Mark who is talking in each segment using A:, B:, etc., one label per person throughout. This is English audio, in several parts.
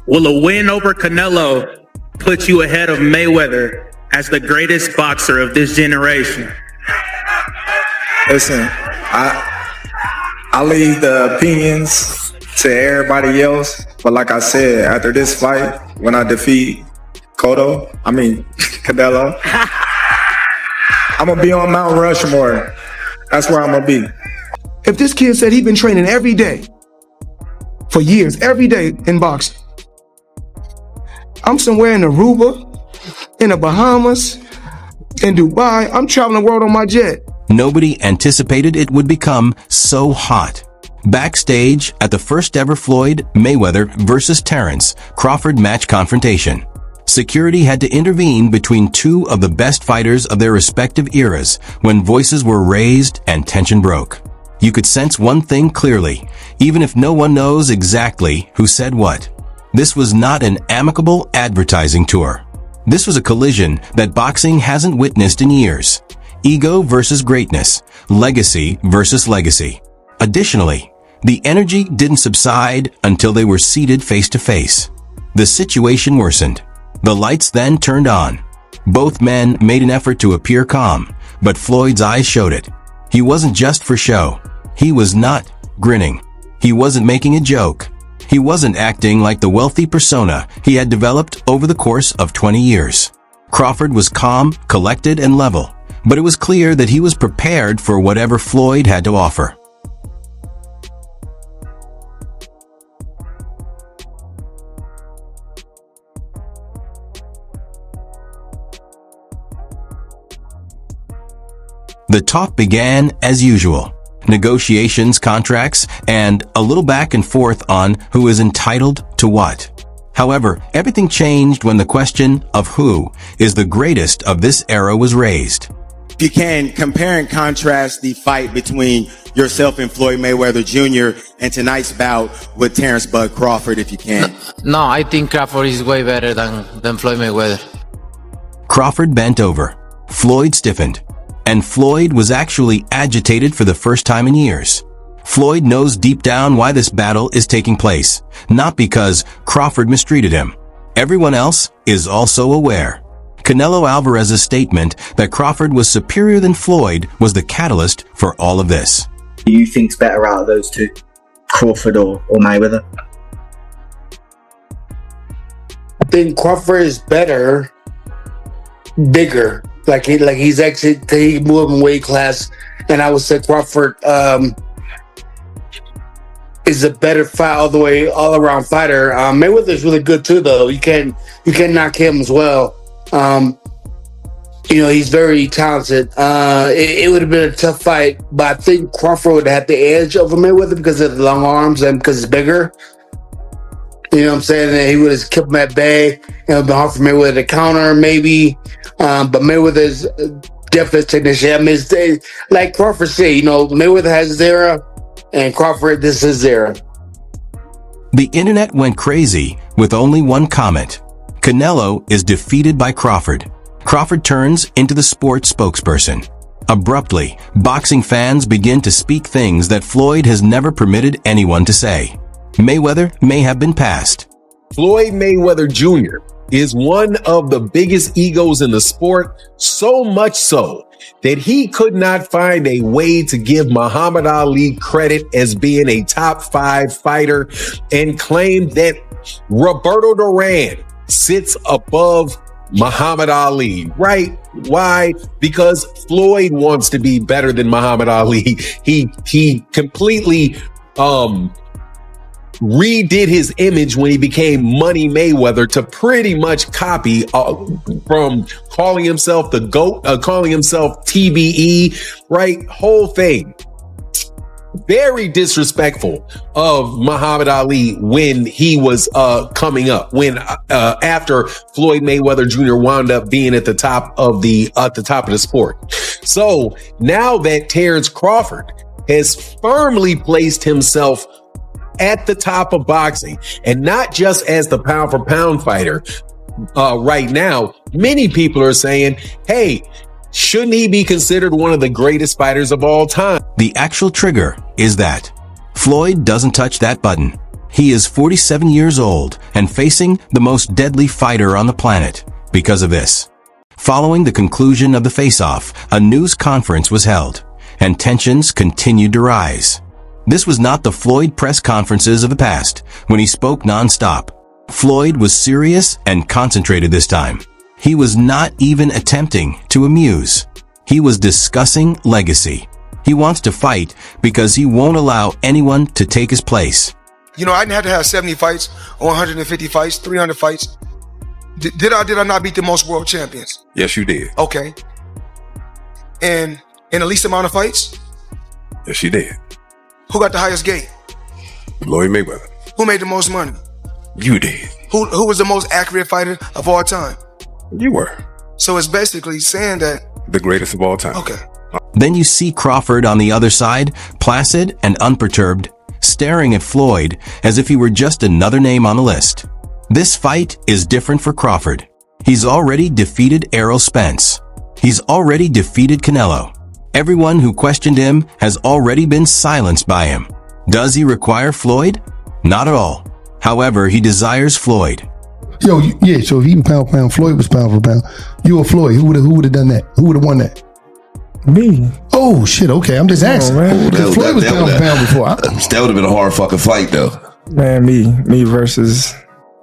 A: Will a win over Canelo put you ahead of Mayweather as the greatest boxer of this generation?
B: Listen, I leave the opinions to everybody else, but like I said, after this fight, when I defeat Canelo, I'm gonna be on Mount Rushmore. That's where I'm gonna be.
C: If this kid said he'd been training every day for years, every day in boxing, I'm somewhere in Aruba, in the Bahamas, in Dubai. I'm traveling the world on my jet.
D: Nobody anticipated it would become so hot. Backstage at the first ever Floyd Mayweather versus Terence Crawford match confrontation, security had to intervene between two of the best fighters of their respective eras when voices were raised and tension broke. You could sense one thing clearly, even if no one knows exactly who said what. This was not an amicable advertising tour. This was a collision that boxing hasn't witnessed in years. Ego versus greatness, legacy versus legacy. Additionally, the energy didn't subside until they were seated face to face. The situation worsened. The lights then turned on. Both men made an effort to appear calm, but Floyd's eyes showed it. He wasn't just for show. He was not grinning. He wasn't making a joke. He wasn't acting like the wealthy persona he had developed over the course of 20 years. Crawford was calm, collected, and level, but it was clear that he was prepared for whatever Floyd had to offer. The talk began as usual. Negotiations, contracts, and a little back and forth on who is entitled to what. However, everything changed when the question of who is the greatest of this era was raised.
E: If you can compare and contrast the fight between yourself and Floyd Mayweather Jr. and tonight's bout with Terence "Bud" Crawford, if you can.
F: No, I think Crawford is way better than Floyd Mayweather.
D: Crawford bent over. Floyd stiffened. And Floyd was actually agitated for the first time in years. Floyd knows deep down why this battle is taking place, not because Crawford mistreated him. Everyone else is also aware. Canelo Alvarez's statement that Crawford was superior than Floyd was the catalyst for all of this.
G: Who do you think's better out of those two, Crawford or Mayweather?
H: I think Crawford is better, bigger. Like he's actually he moved in weight class, and I would say Crawford is a better fight all around fighter. Mayweather is really good too, though. You can knock him as well. He's very talented. It would have been a tough fight, but I think Crawford would have had the edge over Mayweather because of the long arms and because he's bigger. You know what I'm saying? And he would have kept him at bay. It would have been hard for Mayweather to counter, maybe. But Mayweather's definitely a technician. I mean, like Crawford said, Mayweather has his era, and Crawford, this is his era.
D: The internet went crazy with only one comment. Canelo is defeated by Crawford. Crawford turns into the sports spokesperson. Abruptly, boxing fans begin to speak things that Floyd has never permitted anyone to say. Mayweather may have been passed.
I: Floyd Mayweather Jr. is one of the biggest egos in the sport, so much so that he could not find a way to give Muhammad Ali credit as being a top 5 fighter and claimed that Roberto Duran sits above Muhammad Ali, right? Why? Because Floyd wants to be better than Muhammad Ali. He completely redid his image when he became Money Mayweather to pretty much copy from calling himself the GOAT, calling himself TBE, right? Whole thing. Very disrespectful of Muhammad Ali when he was coming up, when after Floyd Mayweather Jr. wound up being at the top of the sport. So now that Terence Crawford has firmly placed himself at the top of boxing, and not just as the pound for pound fighter right now, many people are saying, hey, shouldn't he be considered one of the greatest fighters of all time?
D: The actual trigger is that Floyd doesn't touch that button. He is 47 years old and facing the most deadly fighter on the planet because of this. Following the conclusion of the face-off, a news conference was held, and tensions continued to rise. This was not the Floyd press conferences of the past, when he spoke non-stop. Floyd was serious and concentrated this time. He was not even attempting to amuse. He was discussing legacy. He wants to fight because he won't allow anyone to take his place.
C: You know, I didn't have to have 70 fights or 150 fights, 300 fights. Did I not beat the most world champions?
I: Yes, you did.
C: Okay. And in the least amount of fights?
I: Yes, you did.
C: Who got the highest gate?
I: Floyd Mayweather.
C: Who made the most money?
I: You did.
C: Who was the most accurate fighter of all time?
I: You were.
C: So it's basically saying that...
I: The greatest of all time.
C: Okay.
D: Then you see Crawford on the other side, placid and unperturbed, staring at Floyd as if he were just another name on the list. This fight is different for Crawford. He's already defeated Errol Spence. He's already defeated Canelo. Everyone who questioned him has already been silenced by him. Does he require Floyd? Not at all. However, he desires Floyd.
J: Yo, yeah, so if he pound for pound, Floyd was pound for pound. You or Floyd, who would have done that? Who would have won that?
K: Me.
J: Oh, shit, okay, I'm just asking. Floyd was pound for pound before.
L: That would have been a hard fucking fight, though.
K: Man, me versus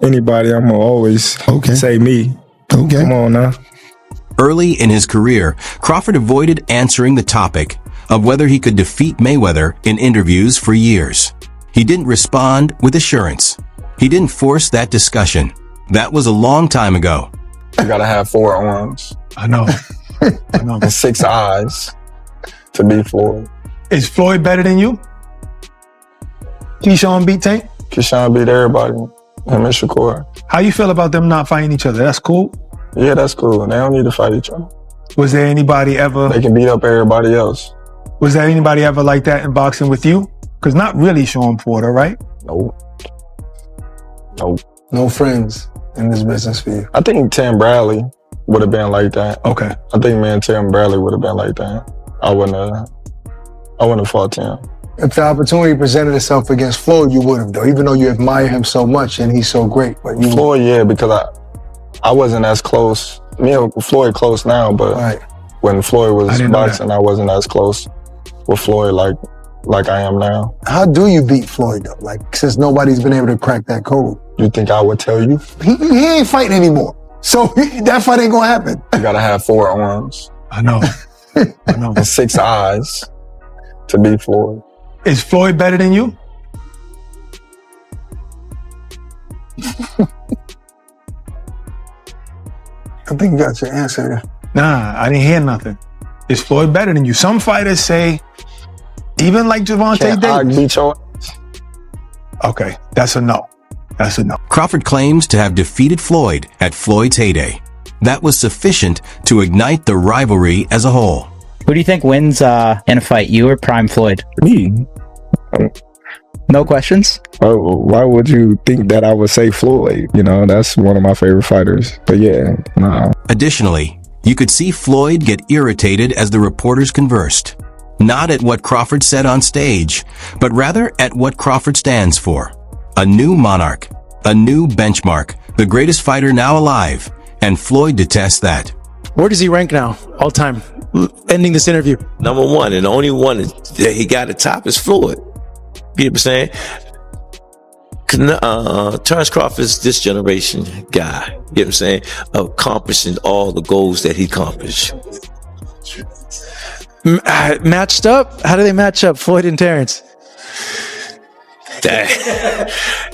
K: anybody, I'm gonna always say me.
J: Okay.
K: Come on now.
D: Early in his career, Crawford avoided answering the topic of whether he could defeat Mayweather in interviews for years. He didn't respond with assurance. He didn't force that discussion. That was a long time ago.
K: You gotta have 4 arms.
M: I know. I know.
K: And 6 eyes to be Floyd.
M: Is Floyd better than you? Keyshawn beat Tank?
K: Keyshawn beat everybody. Him and Shakur.
M: How you feel about them not fighting each other? That's cool?
K: Yeah, that's cool. They don't need to fight each other.
M: Was there anybody ever...
K: They can beat up everybody else.
M: Was there anybody ever like that in boxing with you? Because not really Sean Porter, right?
K: Nope.
J: No friends in this business for you.
K: I think Tim Bradley would have been like that.
M: Okay.
K: I think me and Tim Bradley would have been like that. I wouldn't have fought Tim.
J: If the opportunity presented itself against Floyd, you would have, though, even though you admire him so much and he's so great. But you
K: Floyd, yeah, because I wasn't as close. Me and Floyd close now, but when Floyd was boxing, I wasn't as close with Floyd like I am now.
J: How do you beat Floyd, though? Like, since nobody's been able to crack that code.
K: You think I would tell you?
J: He ain't fighting anymore. So that fight ain't gonna happen.
K: You gotta have 4 arms.
M: I know. I know.
K: And 6 eyes to be Floyd.
M: Is Floyd better than you?
J: I think you got your answer there.
M: Nah, I didn't hear nothing. Is Floyd better than you? Some fighters say, even like Gervonta Davis. Okay, that's a no. That's a no.
D: Crawford claims to have defeated Floyd at Floyd's heyday. That was sufficient to ignite the rivalry as a whole.
N: Who do you think wins in a fight, you or Prime Floyd?
K: Me.
N: No questions?
K: Why would you think that I would say Floyd? You know, that's one of my favorite fighters. But yeah, nah.
D: Additionally, you could see Floyd get irritated as the reporters conversed. Not at what Crawford said on stage, but rather at what Crawford stands for. A new monarch, a new benchmark, the greatest fighter now alive, and Floyd detests that.
O: Where does he rank now, all time, ending this interview?
P: Number 1, and the only one that he got at top is Floyd. You know what I'm saying? Terence Crawford is this generation guy, you know what I'm saying, accomplishing all the goals that he accomplished.
O: Matched up? How do they match up, Floyd and Terence?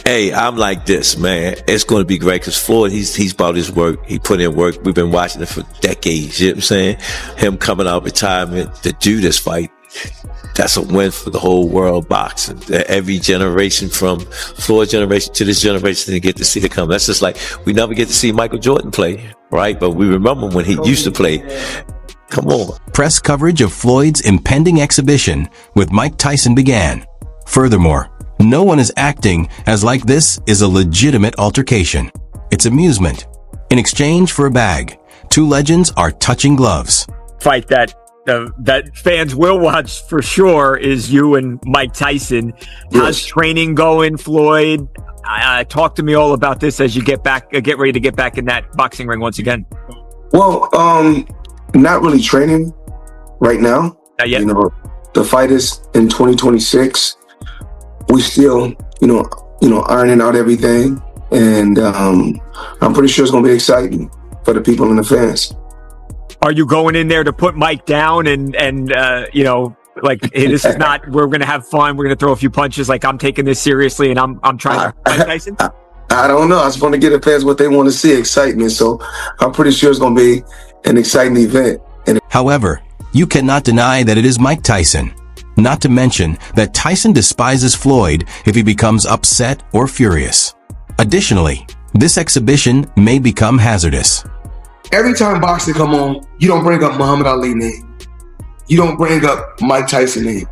P: Hey, I'm like this, man. It's going to be great because Floyd, he's about his work. He put in work. We've been watching it for decades, you know what I'm saying? Him coming out of retirement to do this fight, that's a win for the whole world boxing. Every generation from Floyd's generation to this generation, they get to see it come. That's just like, we never get to see Michael Jordan play, right? But we remember when he used to play. Come on.
D: Press coverage of Floyd's impending exhibition with Mike Tyson began. Furthermore, no one is acting as like this is a legitimate altercation. It's amusement. In exchange for a bag, 2 legends are touching gloves.
Q: Fight that that fans will watch for sure is you and Mike Tyson. How's training going, Floyd? Talk to me all about this as you get ready to get back in that boxing ring once again.
C: Well, not really training right now.
Q: Not yet.
C: You know, the fight is in 2026. We still, ironing out everything, and I'm pretty sure it's going to be exciting for the people and the fans.
Q: Are you going in there to put Mike down and like, hey, this is not, we're going to have fun, we're going to throw a few punches, like I'm taking this seriously and I'm trying to Mike Tyson?
C: I don't know. I just want to give the fans what they want to see, excitement. So I'm pretty sure it's going to be an exciting event.
D: However, you cannot deny that it is Mike Tyson. Not to mention that Tyson despises Floyd if he becomes upset or furious. Additionally, this exhibition may become hazardous.
C: Every time boxing come on, you don't bring up Muhammad Ali name. You don't bring up Mike Tyson name.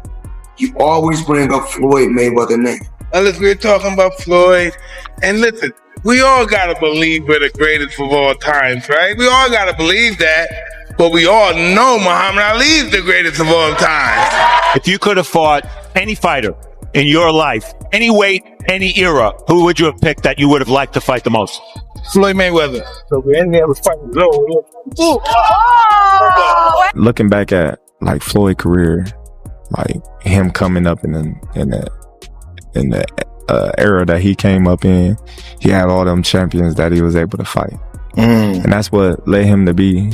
C: You always bring up Floyd Mayweather name.
R: Listen, we're talking about Floyd, and listen, we all gotta believe we're the greatest of all times, right? We all gotta believe that, but we all know Muhammad Ali is the greatest of all time.
S: If you could have fought any fighter in your life, any weight, any era, who would you have picked that you would have liked to fight the most?
R: Floyd Mayweather. So we ain't able to fight.
B: Looking back at like Floyd's career, like him coming up in the era that he came up in, he had all them champions that he was able to fight, and that's what led him to be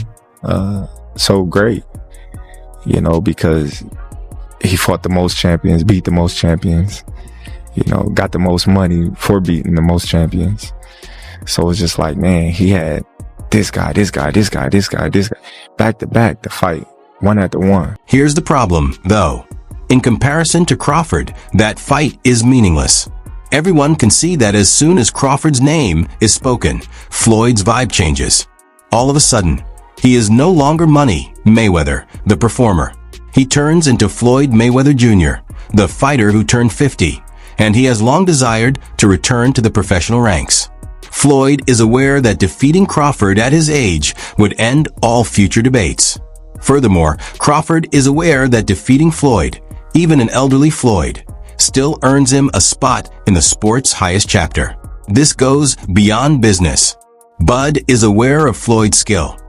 B: so great. Because he fought the most champions, beat the most champions, got the most money for beating the most champions. So it's just like, man, he had this guy, back to back to fight, one after one.
D: Here's the problem, though. In comparison to Crawford, that fight is meaningless. Everyone can see that as soon as Crawford's name is spoken, Floyd's vibe changes. All of a sudden, he is no longer Money Mayweather, the performer. He turns into Floyd Mayweather Jr., the fighter who turned 50, and he has long desired to return to the professional ranks. Floyd is aware that defeating Crawford at his age would end all future debates. Furthermore, Crawford is aware that defeating Floyd, even an elderly Floyd, still earns him a spot in the sport's highest chapter. This goes beyond business. Bud is aware of Floyd's skill.